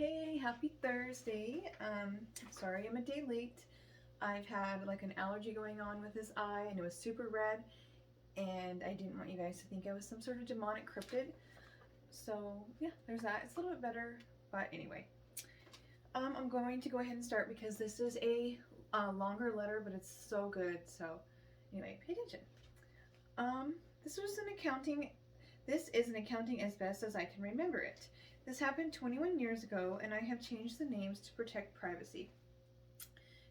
Hey, happy Thursday. Sorry I'm a day late. I've had like an allergy going on with this eye and it was super red and I didn't want you guys to think I was some sort of demonic cryptid. So yeah, there's that. It's a little bit better, but anyway. I'm going to go ahead and start because this is a longer letter, but it's so good. So anyway, pay attention. Um, this was an accounting. This is an accounting as best as I can remember it. This happened 21 years ago, and I have changed the names to protect privacy.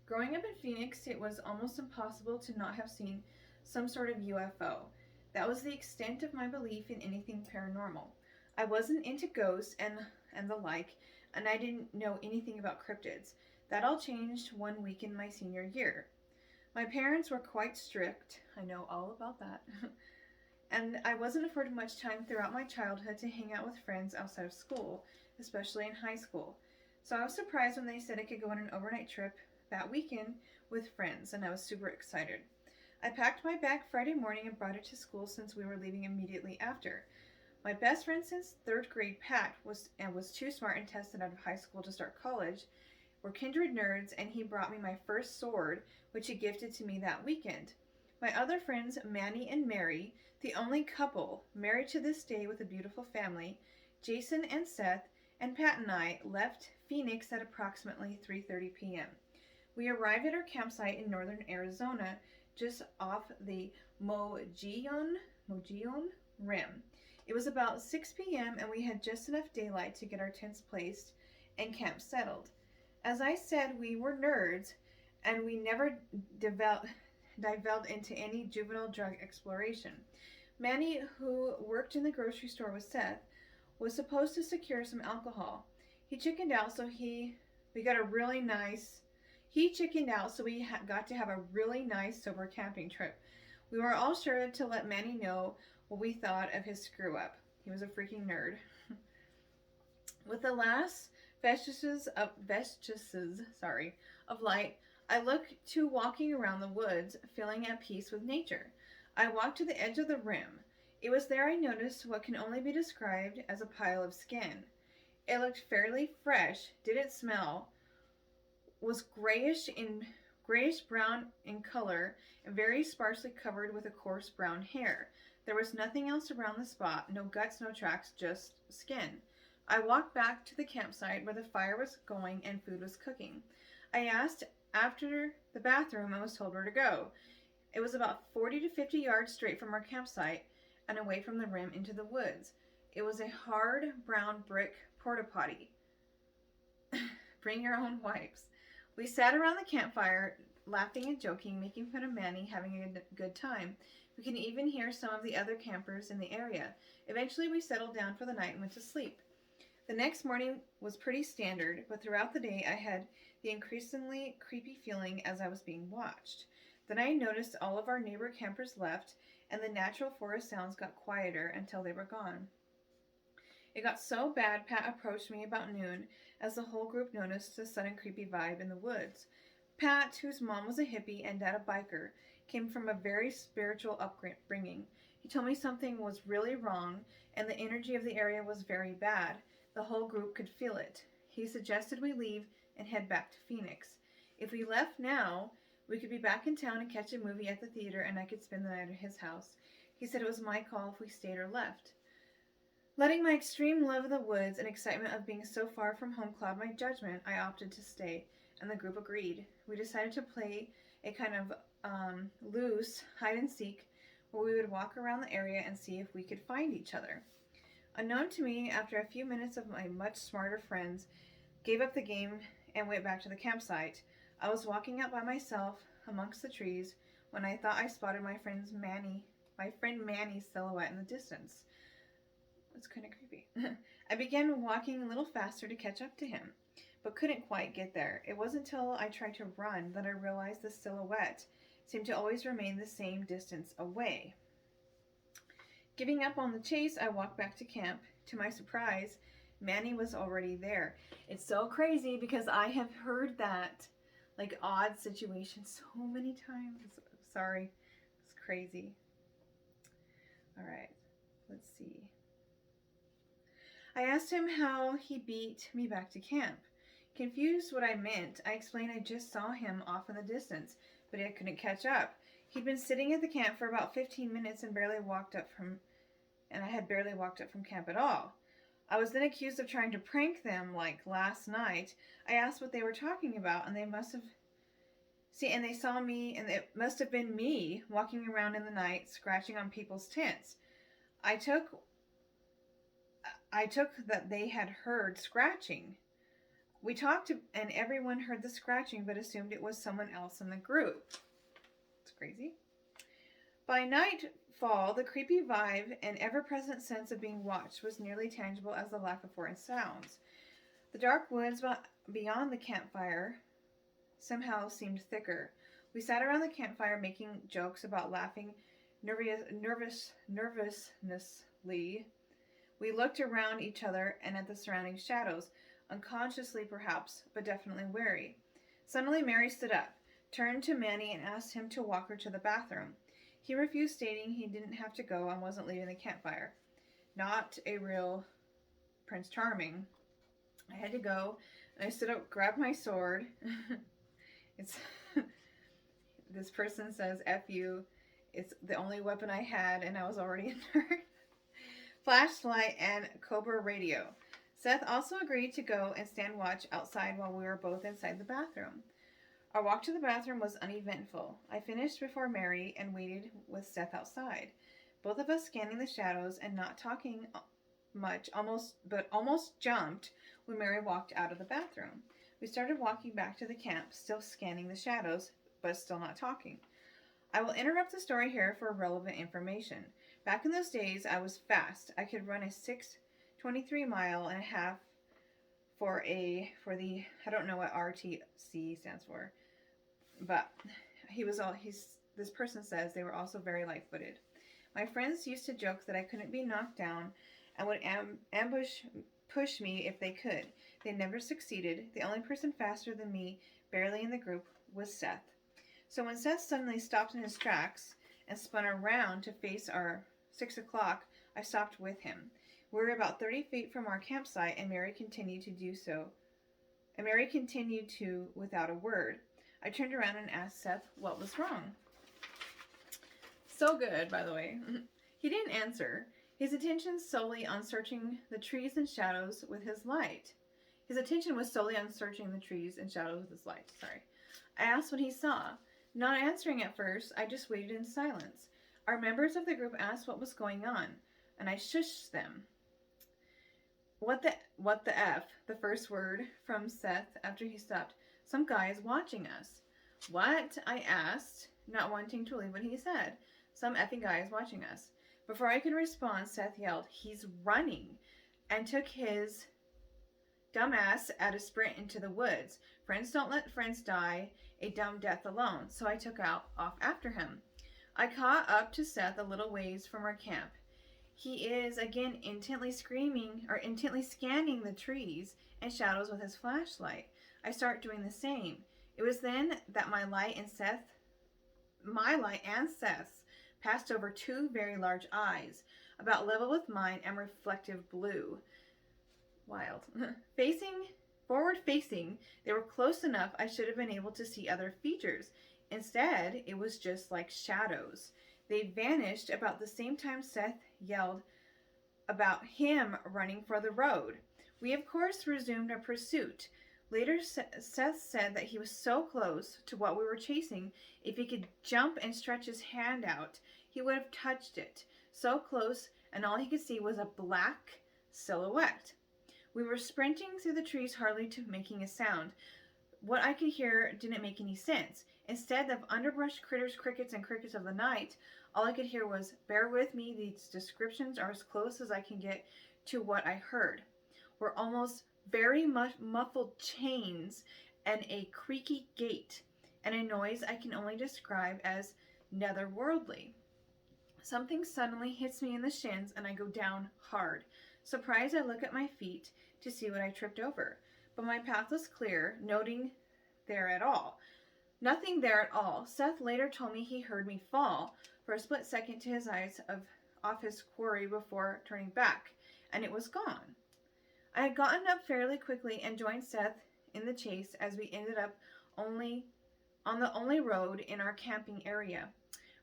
Growing up in Phoenix, it was almost impossible to not have seen some sort of UFO. That was the extent of my belief in anything paranormal. I wasn't into ghosts and the like, and I didn't know anything about cryptids. That all changed one week in my senior year. My parents were quite strict. I know all about that. And I wasn't afforded much time throughout my childhood to hang out with friends outside of school, especially in high school. So I was surprised when they said I could go on an overnight trip that weekend with friends, and I was super excited. I packed my bag Friday morning and brought it to school since we were leaving immediately after. My best friend since third grade, Pat, was too smart and tested out of high school to start college. We're kindred nerds, and he brought me my first sword, which he gifted to me that weekend. My other friends, Manny and Mary, the only couple married to this day with a beautiful family, Jason and Seth, and Pat and I left Phoenix at approximately 3:30 p.m. We arrived at our campsite in northern Arizona, just off the Mogollon Rim. It was about 6 p.m. and we had just enough daylight to get our tents placed and camp settled. As I said, we were nerds and we never divulged into any juvenile drug exploration. Manny, who worked in the grocery store with Seth, was supposed to secure some alcohol. He chickened out, so we got a really nice. He chickened out, so we got to have a really nice sober camping trip. We were all sure to let Manny know what we thought of his screw up. He was a freaking nerd. With the last of light, I looked to walking around the woods, feeling at peace with nature. I walked to the edge of the rim. It was there I noticed what can only be described as a pile of skin. It looked fairly fresh, didn't smell, was grayish brown in color, and very sparsely covered with a coarse brown hair. There was nothing else around the spot, no guts, no tracks, just skin. I walked back to the campsite where the fire was going and food was cooking. I asked after the bathroom and was told where to go. It was about 40 to 50 yards straight from our campsite and away from the rim into the woods. It was a hard brown brick porta potty. Bring your own wipes. We sat around the campfire, laughing and joking, making fun of Manny, having a good time. We could even hear some of the other campers in the area. Eventually, we settled down for the night and went to sleep. The next morning was pretty standard, but throughout the day I had the increasingly creepy feeling as I was being watched. Then I noticed all of our neighbor campers left, and the natural forest sounds got quieter until they were gone. It got so bad, Pat approached me about noon as the whole group noticed the sudden creepy vibe in the woods. Pat, whose mom was a hippie and dad a biker, came from a very spiritual upbringing. He told me something was really wrong and the energy of the area was very bad. The whole group could feel it. He suggested we leave and head back to Phoenix. If we left now, we could be back in town and catch a movie at the theater and I could spend the night at his house. He said it was my call if we stayed or left. Letting my extreme love of the woods and excitement of being so far from home cloud my judgment, I opted to stay, and the group agreed. We decided to play a kind of loose hide and seek where we would walk around the area and see if we could find each other. Unknown to me, after a few minutes of my much smarter friends gave up the game and went back to the campsite, I was walking out by myself amongst the trees when I thought I spotted my friend Manny's silhouette in the distance. It's kind of creepy. I began walking a little faster to catch up to him, but couldn't quite get there. It wasn't until I tried to run that I realized the silhouette seemed to always remain the same distance away. Giving up on the chase, I walked back to camp. To my surprise, Manny was already there. It's so crazy because I have heard that like odd situation so many times. Sorry, it's crazy. All right, let's see. I asked him how he beat me back to camp. Confused what I meant, I explained I just saw him off in the distance, but I couldn't catch up. He'd been sitting at the camp for about 15 minutes and I had barely walked up from camp at all. I was then accused of trying to prank them like last night. I asked what they were talking about, and they saw me, and it must have been me walking around in the night scratching on people's tents. I took I took that they had heard scratching. We talked and everyone heard the scratching but assumed it was someone else in the group. It's crazy. By nightfall, the creepy vibe and ever-present sense of being watched was nearly tangible as the lack of foreign sounds. The dark woods beyond the campfire somehow seemed thicker. We sat around the campfire making jokes about laughing nervously. We looked around each other and at the surrounding shadows, unconsciously perhaps, but definitely wary. Suddenly Mary stood up, turned to Manny and asked him to walk her to the bathroom. He refused, stating he didn't have to go and wasn't leaving the campfire. Not a real Prince Charming. I had to go, and I stood up, grabbed my sword. It's this person says F you. It's the only weapon I had, and I was already a nerd. Flashlight and Cobra radio. Seth also agreed to go and stand watch outside while we were both inside the bathroom. Our walk to the bathroom was uneventful. I finished before Mary and waited with Seth outside. Both of us scanning the shadows and not talking much, almost jumped when Mary walked out of the bathroom. We started walking back to the camp, still scanning the shadows, but still not talking. I will interrupt the story here for relevant information. Back in those days, I was fast. I could run a 6:23 mile and a half for the I don't know what RTC stands for, but this person says they were also very light-footed. My friends used to joke that I couldn't be knocked down and would push me if they could. They never succeeded. The only person faster than me, barely in the group, was Seth. So when Seth suddenly stopped in his tracks and spun around to face our 6 o'clock, I stopped with him. We were about 30 feet from our campsite, and Mary continued to do so. And Mary continued to without a word. I turned around and asked Seth what was wrong. So good, by the way. He didn't answer. His attention solely on searching the trees and shadows with his light. His attention was solely on searching the trees and shadows with his light. Sorry. I asked what he saw. Not answering at first, I just waited in silence. Our members of the group asked what was going on, and I shushed them. What the F? The first word from Seth after he stopped. Some guy is watching us. What? I asked, not wanting to believe what he said. Some effing guy is watching us. Before I could respond, Seth yelled, "He's running," and took his dumbass at a sprint into the woods. Friends don't let friends die a dumb death alone, so I took off after him. I caught up to Seth a little ways from our camp. He is again intently scanning the trees and shadows with his flashlight. I start doing the same. It was then that my light and Seth's passed over two very large eyes, about level with mine and reflective blue. Wild. Forward facing, they were close enough I should have been able to see other features. Instead, it was just like shadows. They vanished about the same time Seth yelled about him running for the road. We, of course, resumed our pursuit. Later, Seth said that he was so close to what we were chasing, if he could jump and stretch his hand out, he would have touched it. So close, and all he could see was a black silhouette. We were sprinting through the trees, hardly making a sound. What I could hear didn't make any sense. Instead of underbrush critters, crickets, and crickets of the night, all I could hear was, "Bear with me, these descriptions are as close as I can get to what I heard." Were almost very muffled chains and a creaky gate, and a noise I can only describe as netherworldly. Something suddenly hits me in the shins, and I go down hard. Surprised, I look at my feet to see what I tripped over, but my path was clear, nothing there at all. Seth later told me he heard me fall for a split second to his eyes off his quarry before turning back, and it was gone. I had gotten up fairly quickly and joined Seth in the chase as we ended up only on the only road in our camping area,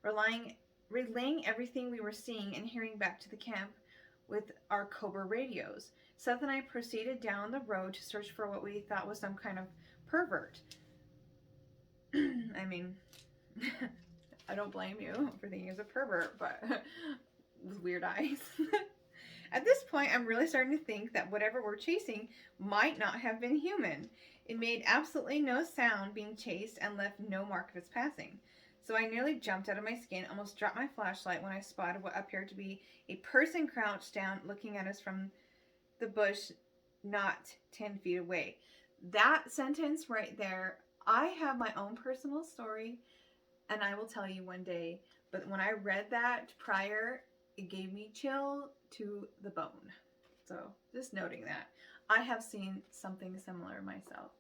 relaying everything we were seeing and hearing back to the camp with our Cobra radios. Seth and I proceeded down the road to search for what we thought was some kind of pervert. I mean, I don't blame you for thinking he's a pervert, but with weird eyes. At this point, I'm really starting to think that whatever we're chasing might not have been human. It made absolutely no sound being chased and left no mark of its passing. So I nearly jumped out of my skin, almost dropped my flashlight when I spotted what appeared to be a person crouched down looking at us from the bush not 10 feet away. That sentence right there, I have my own personal story and I will tell you one day. But when I read that prior, it gave me chill to the bone. So just noting that. I have seen something similar myself.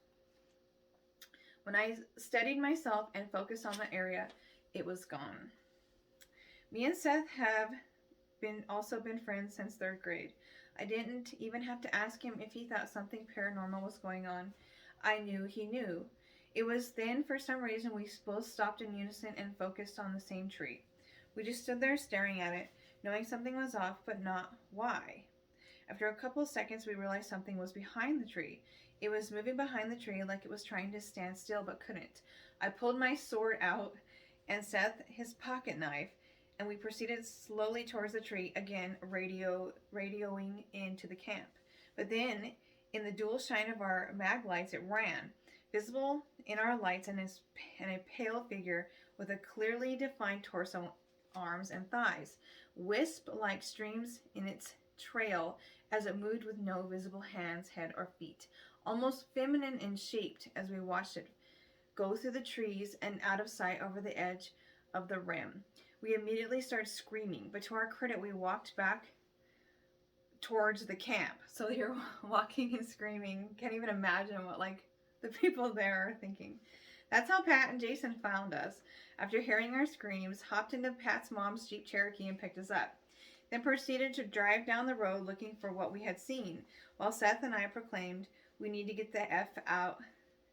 When I steadied myself and focused on the area, it was gone. Me and Seth have also been friends since 3rd grade. I didn't even have to ask him if he thought something paranormal was going on. I knew he knew. It was then, for some reason, we both stopped in unison and focused on the same tree. We just stood there staring at it, knowing something was off, but not why. After a couple of seconds, we realized something was behind the tree. It was moving behind the tree like it was trying to stand still, but couldn't. I pulled my sword out and Seth his pocket knife, and we proceeded slowly towards the tree, again radioing into the camp. But then, in the dual shine of our mag lights, it ran, visible in our lights, and a pale figure with a clearly defined torso, arms, and thighs, wisp-like streams in its trail as it moved with no visible hands, head, or feet, almost feminine in shape as we watched it go through the trees and out of sight over the edge of the rim. We immediately started screaming, but to our credit, we walked back towards the camp. So you're walking and screaming. Can't even imagine what the people there are thinking. That's how Pat and Jason found us. After hearing our screams, hopped into Pat's mom's Jeep Cherokee and picked us up. Then proceeded to drive down the road looking for what we had seen, while Seth and I proclaimed, "We need to get the F out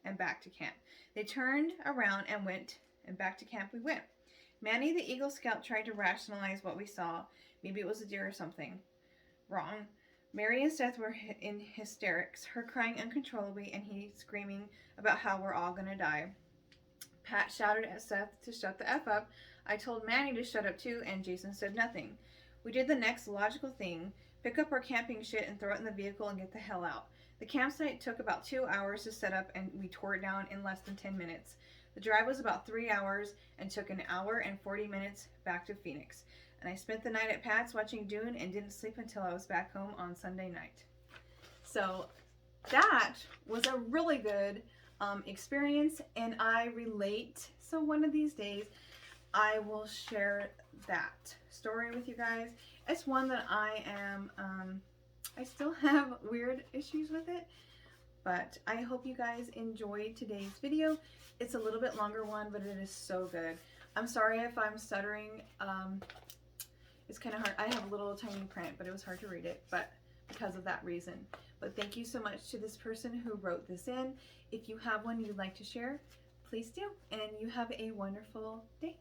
and back to camp." They turned around and went, and back to camp we went. Manny, the Eagle Scout, tried to rationalize what we saw. Maybe it was a deer or something. Wrong. Mary and Seth were in hysterics, her crying uncontrollably and he screaming about how we're all going to die. Pat shouted at Seth to shut the F up. I told Manny to shut up too, and Jason said nothing. We did the next logical thing, pick up our camping shit and throw it in the vehicle and get the hell out. The campsite took about 2 hours to set up and we tore it down in less than 10 minutes. The drive was about 3 hours and took an hour and 40 minutes back to Phoenix. And I spent the night at Pat's watching Dune and didn't sleep until I was back home on Sunday night. So that was a really good experience and I relate. So one of these days I will share that story with you guys. It's one that I still have weird issues with it, but I hope you guys enjoyed today's video. It's a little bit longer one, but it is so good. I'm sorry if I'm stuttering. It's kind of hard. I have a little tiny print, but it was hard to read it, but because of that reason. But thank you so much to this person who wrote this in. If you have one you'd like to share, please do. And you have a wonderful day.